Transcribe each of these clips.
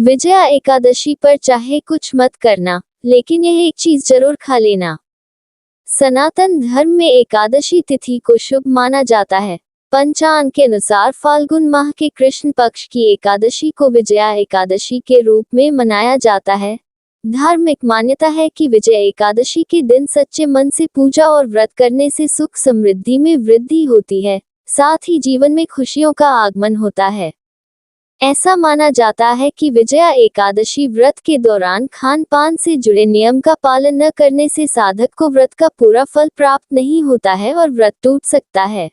विजया एकादशी पर चाहे कुछ मत करना, लेकिन यह एक चीज जरूर खा लेना। सनातन धर्म में एकादशी तिथि को शुभ माना जाता है। पंचांग के अनुसार फाल्गुन माह के कृष्ण पक्ष की एकादशी को विजया एकादशी के रूप में मनाया जाता है। धार्मिक मान्यता है कि विजय एकादशी के दिन सच्चे मन से पूजा और व्रत करने से सुख समृद्धि में वृद्धि होती है, साथ ही जीवन में खुशियों का आगमन होता है। ऐसा माना जाता है कि विजया एकादशी व्रत के दौरान खान पान से जुड़े नियम का पालन न करने से साधक को व्रत का पूरा फल प्राप्त नहीं होता है और व्रत टूट सकता है।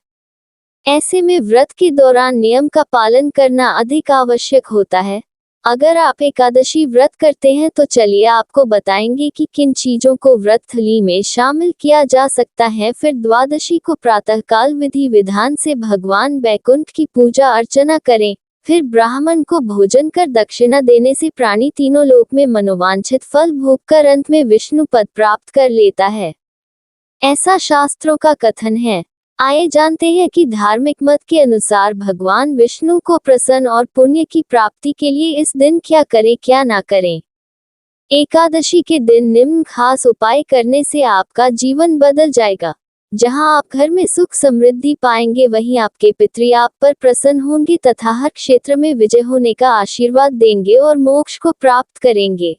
ऐसे में व्रत के दौरान नियम का पालन करना अधिक आवश्यक होता है। अगर आप एकादशी व्रत करते हैं तो चलिए आपको बताएंगे कि किन चीजों को व्रत थली में शामिल किया जा सकता है। फिर द्वादशी को प्रातःकाल विधि विधान से भगवान बैकुंठ की पूजा अर्चना करें। फिर ब्राह्मण को भोजन कर दक्षिणा देने से प्राणी तीनों लोक में मनोवांछित फल भोगकर अंत में विष्णु पद प्राप्त कर लेता है, ऐसा शास्त्रों का कथन है। आइए जानते हैं कि धार्मिक मत के अनुसार भगवान विष्णु को प्रसन्न और पुण्य की प्राप्ति के लिए इस दिन क्या करें क्या ना करें। एकादशी के दिन निम्न खास उपाय करने से आपका जीवन बदल जाएगा। जहां आप घर में सुख समृद्धि पाएंगे, वहीं आपके पितृ आप पर प्रसन्न होंगे तथा हर क्षेत्र में विजय होने का आशीर्वाद देंगे और मोक्ष को प्राप्त करेंगे।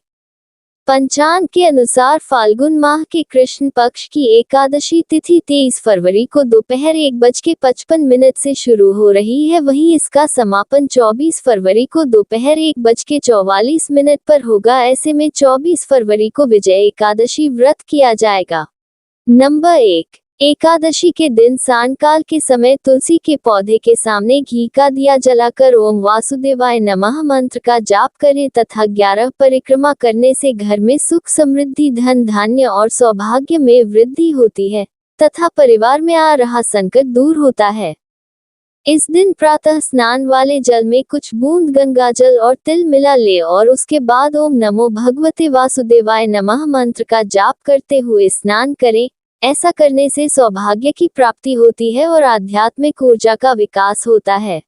पंचांग के अनुसार फाल्गुन माह के कृष्ण पक्ष की एकादशी तिथि 23 फरवरी को दोपहर 1:55 से शुरू हो रही है। वहीं इसका समापन 24 फरवरी को दोपहर 1:44 पर होगा। ऐसे में 24 फरवरी को विजय एकादशी व्रत किया जाएगा। नंबर 1, एकादशी के दिन सायंकाल के समय तुलसी के पौधे के सामने घी का दिया जलाकर ओम वासुदेवाय नमः मंत्र का जाप करें तथा 11 परिक्रमा करने से घर में सुख समृद्धि धन धान्य और सौभाग्य में वृद्धि होती है तथा परिवार में आ रहा संकट दूर होता है। इस दिन प्रातः स्नान वाले जल में कुछ बूंद गंगा जल और तिल मिला ले और उसके बाद ओम नमो भगवते वासुदेवाय नमः मंत्र का जाप करते हुए स्नान करें। ऐसा करने से सौभाग्य की प्राप्ति होती है और आध्यात्मिक ऊर्जा का विकास होता है।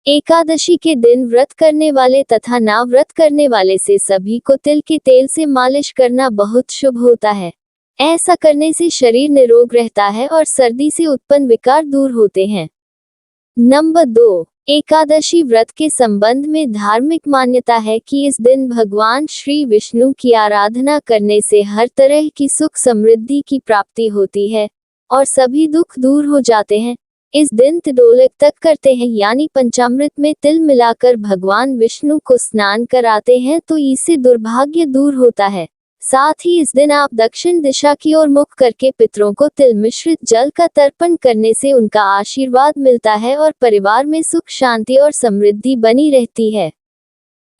एकादशी के दिन व्रत करने वाले तथा ना व्रत करने वाले से सभी को तिल के तेल से मालिश करना बहुत शुभ होता है। ऐसा करने से शरीर निरोग रहता है और सर्दी से उत्पन्न विकार दूर होते हैं। नंबर 2, एकादशी व्रत के संबंध में धार्मिक मान्यता है कि इस दिन भगवान श्री विष्णु की आराधना करने से हर तरह की सुख समृद्धि की प्राप्ति होती है और सभी दुख दूर हो जाते हैं। इस दिन तिलोलक तक करते हैं, यानी पंचामृत में तिल मिलाकर भगवान विष्णु को स्नान कराते हैं तो इससे दुर्भाग्य दूर होता है। साथ ही इस दिन आप दक्षिण दिशा की ओर मुख करके पितरों को तिल मिश्रित जल का तर्पण करने से उनका आशीर्वाद मिलता है और परिवार में सुख शांति और समृद्धि बनी रहती है।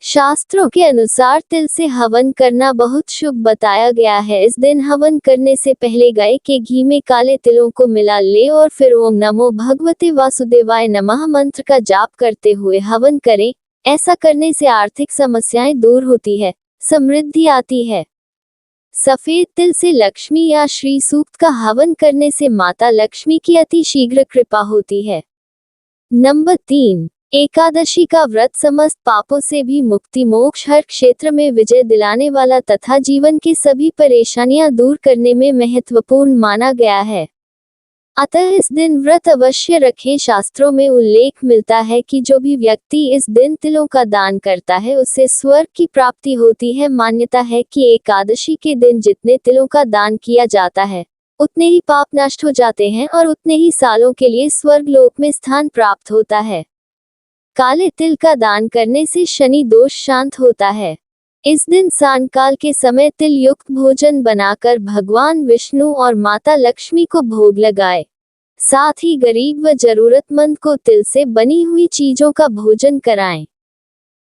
शास्त्रों के अनुसार तिल से हवन करना बहुत शुभ बताया गया है। इस दिन हवन करने से पहले गाय के घी में काले तिलों को मिला ले और फिर ओम नमो भगवते वासुदेवाय नमः मंत्र का जाप करते हुए हवन करें। ऐसा करने से आर्थिक समस्याएं दूर होती है, समृद्धि आती है। सफेद तिल से लक्ष्मी या श्री सूक्त का हवन करने से माता लक्ष्मी की अति शीघ्र कृपा होती है। नंबर 3, एकादशी का व्रत समस्त पापों से भी मुक्ति मोक्ष हर क्षेत्र में विजय दिलाने वाला तथा जीवन की सभी परेशानियां दूर करने में महत्वपूर्ण माना गया है। अतः इस दिन व्रत अवश्य रखें। शास्त्रों में उल्लेख मिलता है कि जो भी व्यक्ति इस दिन तिलों का दान करता है उससे स्वर्ग की प्राप्ति होती है। मान्यता है कि एकादशी के दिन जितने तिलों का दान किया जाता है उतने ही पाप नष्ट हो जाते हैं और उतने ही सालों के लिए स्वर्ग लोक में स्थान प्राप्त होता है। काले तिल का दान करने से शनि दोष शांत होता है। इस दिन सायंकाल के समय तिल युक्त भोजन बनाकर भगवान विष्णु और माता लक्ष्मी को भोग लगाए। साथ ही गरीब व जरूरतमंद को तिल से बनी हुई चीजों का भोजन कराएं।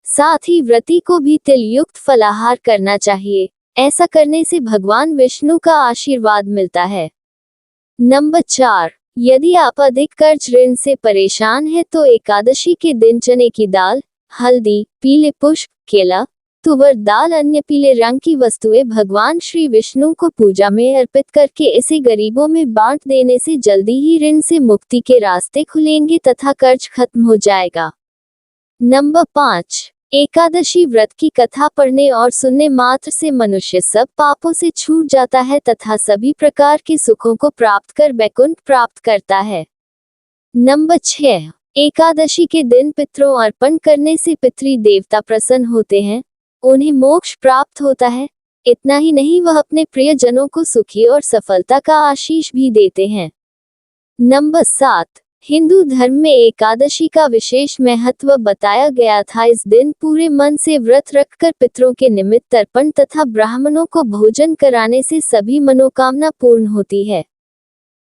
साथ ही व्रती को भी तिल युक्त फलाहार करना चाहिए। ऐसा करने से भगवान विष्णु का आशीर्वाद मिलता है। नंबर 4, यदि आप अधिक कर्ज ऋण से परेशान हैं तो एकादशी के दिन चने की दाल, हल्दी, पीले पुष्प, केला, तुवर दाल अन्य पीले रंग की वस्तुएं भगवान श्री विष्णु को पूजा में अर्पित करके इसे गरीबों में बांट देने से जल्दी ही ऋण से मुक्ति के रास्ते खुलेंगे तथा कर्ज खत्म हो जाएगा। नंबर 5, एकादशी व्रत की कथा पढ़ने और सुनने मात्र से मनुष्य सब पापों से छूट जाता है तथा सभी प्रकार के सुखों को प्राप्त कर वैकुंठ प्राप्त करता है। नंबर 6, एकादशी के दिन पितरों अर्पण करने से पितृ देवता प्रसन्न होते हैं, उन्हें मोक्ष प्राप्त होता है। इतना ही नहीं, वह अपने प्रियजनों को सुखी और सफलता का आशीष भी देते हैं। नंबर 7, हिंदू धर्म में एकादशी का विशेष महत्व बताया गया था। इस दिन पूरे मन से व्रत रखकर पितरों के निमित्त तर्पण तथा ब्राह्मणों को भोजन कराने से सभी मनोकामना पूर्ण होती है।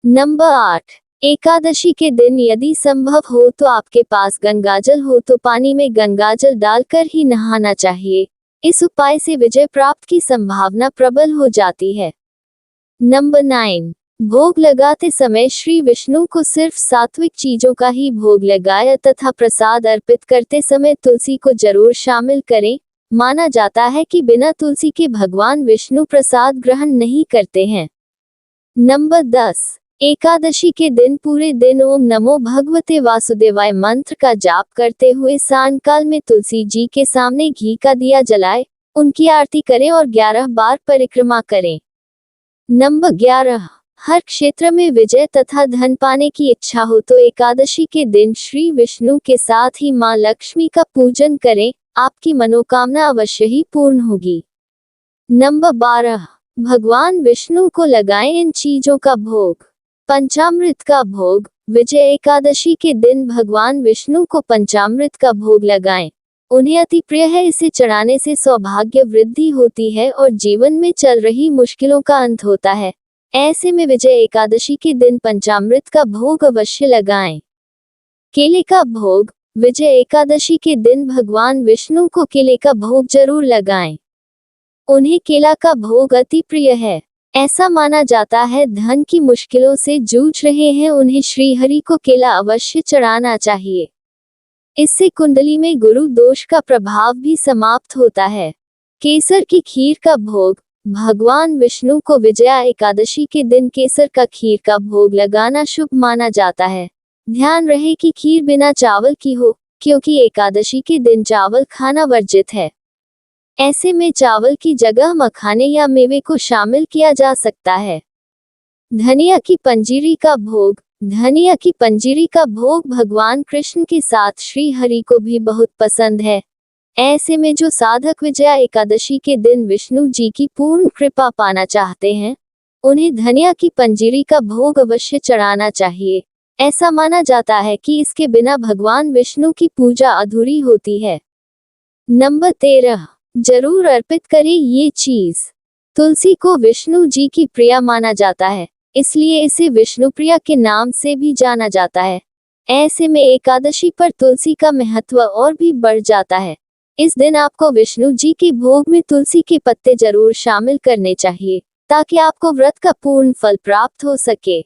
नंबर 8, एकादशी के दिन यदि संभव हो तो आपके पास गंगाजल हो तो पानी में गंगाजल डालकर ही नहाना चाहिए। इस उपाय से विजय प्राप्त की संभावना प्रबल हो जाती है। नंबर 9, भोग लगाते समय श्री विष्णु को सिर्फ सात्विक चीजों का ही भोग लगाएं तथा प्रसाद अर्पित करते समय तुलसी को जरूर शामिल करें। माना जाता है कि बिना तुलसी के भगवान विष्णु प्रसाद ग्रहण नहीं करते हैं। नंबर 10, एकादशी के दिन पूरे दिन ओम नमो भगवते वासुदेवाय मंत्र का जाप करते हुए सायंकाल में तुलसी जी के सामने घी का दिया जलाएं, उनकी आरती करें और 11 बार परिक्रमा करें। नंबर 11, हर क्षेत्र में विजय तथा धन पाने की इच्छा हो तो एकादशी के दिन श्री विष्णु के साथ ही मां लक्ष्मी का पूजन करें, आपकी मनोकामना अवश्य ही पूर्ण होगी। नंबर 12, भगवान विष्णु को लगाएं इन चीजों का भोग। पंचामृत का भोग। विजय एकादशी के दिन भगवान विष्णु को पंचामृत का भोग लगाएं, उन्हें अति प्रिय है। इसे चढ़ाने से सौभाग्य वृद्धि होती है और जीवन में चल रही मुश्किलों का अंत होता है। ऐसे में विजय एकादशी के दिन पंचामृत का भोग अवश्य लगाएं। केले का भोग। विजय एकादशी के दिन भगवान विष्णु को केले का भोग जरूर लगाएं, उन्हें केला का भोग अति प्रिय है। ऐसा माना जाता है धन की मुश्किलों से जूझ रहे हैं, उन्हें श्रीहरि को केला अवश्य चढ़ाना चाहिए। इससे कुंडली में गुरु दोष का प्रभाव भी समाप्त होता है। केसर की खीर का भोग। भगवान विष्णु को विजया एकादशी के दिन केसर का खीर का भोग लगाना शुभ माना जाता है। ध्यान रहे कि खीर बिना चावल की हो, क्योंकि एकादशी के दिन चावल खाना वर्जित है। ऐसे में चावल की जगह मखाने या मेवे को शामिल किया जा सकता है। धनिया की पंजीरी का भोग। धनिया की पंजीरी का भोग भगवान कृष्ण के साथ श्री हरि को भी बहुत पसंद है। ऐसे में जो साधक विजया एकादशी के दिन विष्णु जी की पूर्ण कृपा पाना चाहते हैं, उन्हें धनिया की पंजीरी का भोग अवश्य चढ़ाना चाहिए। ऐसा माना जाता है कि इसके बिना भगवान विष्णु की पूजा अधूरी होती है। नंबर 13, जरूर अर्पित करें ये चीज। तुलसी को विष्णु जी की प्रिया माना जाता है, इसलिए इसे विष्णु प्रिया के नाम से भी जाना जाता है। ऐसे में एकादशी पर तुलसी का महत्व और भी बढ़ जाता है। इस दिन आपको विष्णु जी के भोग में तुलसी के पत्ते जरूर शामिल करने चाहिए, ताकि आपको व्रत का पूर्ण फल प्राप्त हो सके।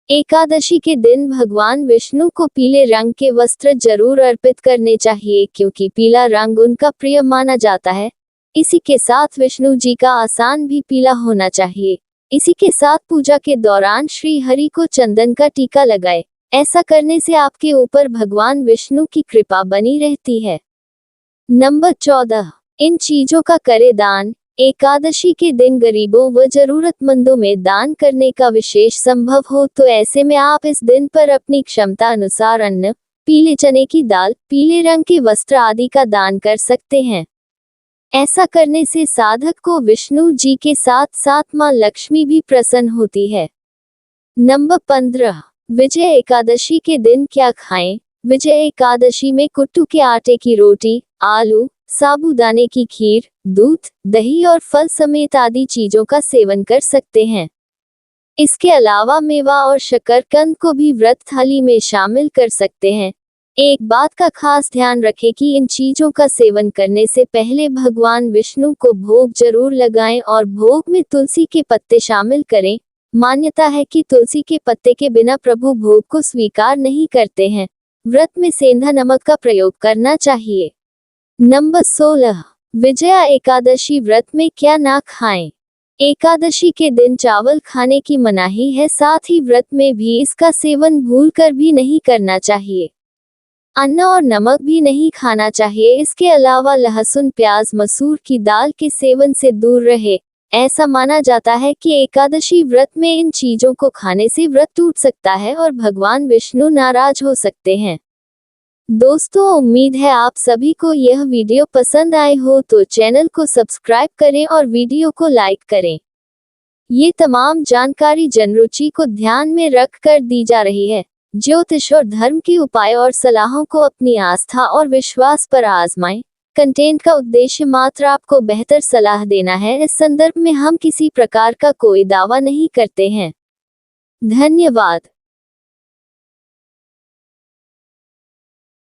एकादशी के दिन भगवान विष्णु को पीले रंग के वस्त्र जरूर अर्पित करने चाहिए, क्योंकि पीला रंग उनका प्रिय माना जाता है। इसी के साथ विष्णु जी का आसन भी पीला होना चाहिए। इसी के साथ पूजा के दौरान श्री हरि को चंदन का टीका लगाए। ऐसा करने से आपके ऊपर भगवान विष्णु की कृपा बनी रहती है। नंबर 14, इन चीजों का करे दान। एकादशी के दिन गरीबों व जरूरतमंदों में दान करने का विशेष संभव हो तो ऐसे में आप इस दिन पर अपनी क्षमता अनुसार अन्न, पीले चने की दाल, पीले रंग के वस्त्र आदि का दान कर सकते हैं। ऐसा करने से साधक को विष्णु जी के साथ साथ मां लक्ष्मी भी प्रसन्न होती है। नंबर 15, विजय एकादशी के दिन क्या खाएं। विजय एकादशी में कुट्टू के आटे की रोटी, आलू, साबूदाने की खीर, दूध, दही और फल समेत आदि चीजों का सेवन कर सकते हैं। इसके अलावा मेवा और शकरकंद को भी व्रत थाली में शामिल कर सकते हैं। एक बात का खास ध्यान रखें कि इन चीजों का सेवन करने से पहले भगवान विष्णु को भोग जरूर लगाएं और भोग में तुलसी के पत्ते शामिल करें। मान्यता है कि तुलसी के पत्ते के बिना प्रभु भोग को स्वीकार नहीं करते हैं। व्रत में सेंधा नमक का प्रयोग करना चाहिए। नंबर 16, विजया एकादशी व्रत में क्या ना खाएं। एकादशी के दिन चावल खाने की मनाही है, साथ ही व्रत में भी इसका सेवन भूलकर भी नहीं करना चाहिए। अन्न और नमक भी नहीं खाना चाहिए। इसके अलावा लहसुन, प्याज, मसूर की दाल के सेवन से दूर रहे। ऐसा माना जाता है कि एकादशी व्रत में इन चीजों को खाने से व्रत टूट सकता है और भगवान विष्णु नाराज हो सकते हैं। दोस्तों, उम्मीद है आप सभी को यह वीडियो पसंद आए हो, तो चैनल को सब्सक्राइब करें और वीडियो को लाइक करें। ये तमाम जानकारी जनरुचि को ध्यान में रख कर दी जा रही है। ज्योतिष और धर्म के उपाय और सलाहों को अपनी आस्था और विश्वास पर आजमाएं। कंटेंट का उद्देश्य मात्र आपको बेहतर सलाह देना है। इस संदर्भ में हम किसी प्रकार का कोई दावा नहीं करते हैं। धन्यवाद।